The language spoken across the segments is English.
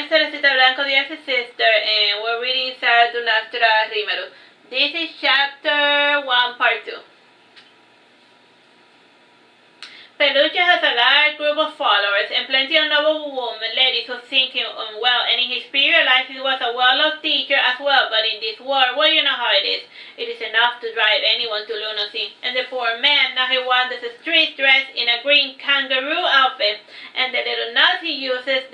Celestita Blanco, dear sister, and we're reading Saturnastra Rimaru. This is chapter 1, part 2. Peluche has a large group of followers and plenty of noble women, ladies who think him well, and in his previous life he was a well-loved teacher as well, but in this world, well, you know how it is enough to drive anyone to lunacy. And the poor man, now he wanders the streets dressed in a green kangaroo outfit, and the little nuts he uses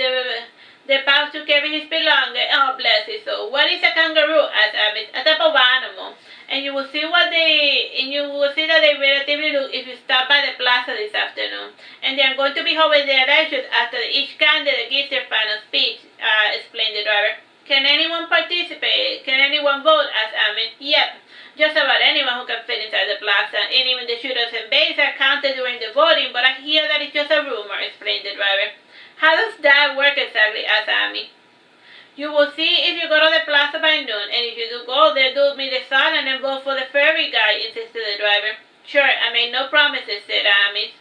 the pouch to carry his belongings. Oh, bless his soul. What is a kangaroo? Asked Amidst. A type of animal. And you will see that they relatively look if you stop by the plaza this afternoon. And they are going to be holding their elections after each candidate gives their final speech, explained the driver. Can anyone participate? Can anyone vote? Asked Amidst. Yep. Just about anyone who can fit inside the plaza, and even the shooters and babes are counted during the voting, but I hear that it's just a rumor, explained the driver. How does that work exactly? Asked Amy. You will see if you go to the plaza by noon, and if you do go there, do meet the sun and then vote for the ferry guy, insisted the driver. Sure, I made no promises, said Amy.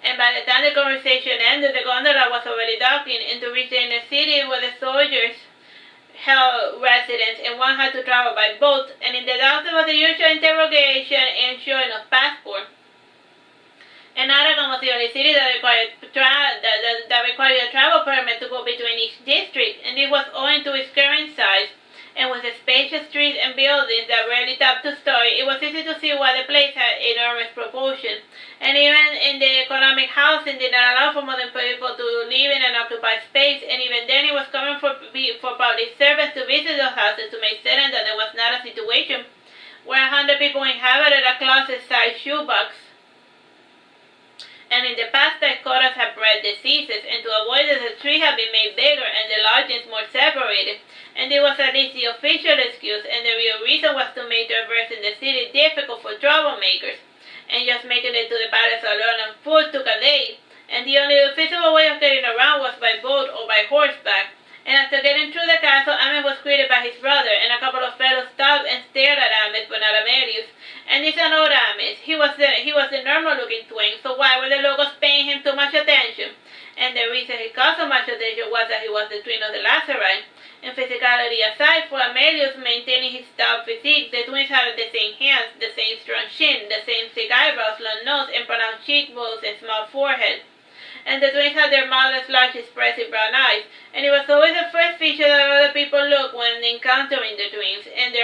And by the time the conversation ended, the gondola was already docking into reach the inner city where the soldiers held residence, and one had to travel by boat, and in the docks was the usual interrogation and showing of passport. And Aragon was the only city that required a travel permit to go between each district, and it was owing to its current size, and with the spacious streets and buildings that rarely topped two-story, it was easy to see why the place had enormous proportion. And even in the economic housing did not allow for modern people to live in an occupied space, and even then it was common for public servants to visit those houses to make certain that there was not a situation where 100 people inhabited a closet-sized shoebox. And in the past, the quotas had bred diseases, and to avoid this, the tree had been made bigger and the lodgings more separated. And it was at least the official excuse, and the real reason was to make traversing the city difficult for troublemakers. And just making it to the palace alone on foot took a day, and the only feasible way of getting around was by boat or by horseback. And after getting through the castle, Amidst was greeted by his brother, and a couple of fellows stopped and stared at Amidst, but not Amelius. And it's an old Amidst. He was the normal-looking twin, so why were the locals paying him too much attention? And the reason he caused so much attention was that he was the twin of the Lazarite. And physicality aside, for Amelius maintaining his stout physique, the twins had the same hands, the same strong chin, the same thick eyebrows, long nose, and pronounced cheekbones and small forehead. And the twins had their mother's large, expressive brown eyes, and it was always the first feature that other people looked when encountering the twins, and their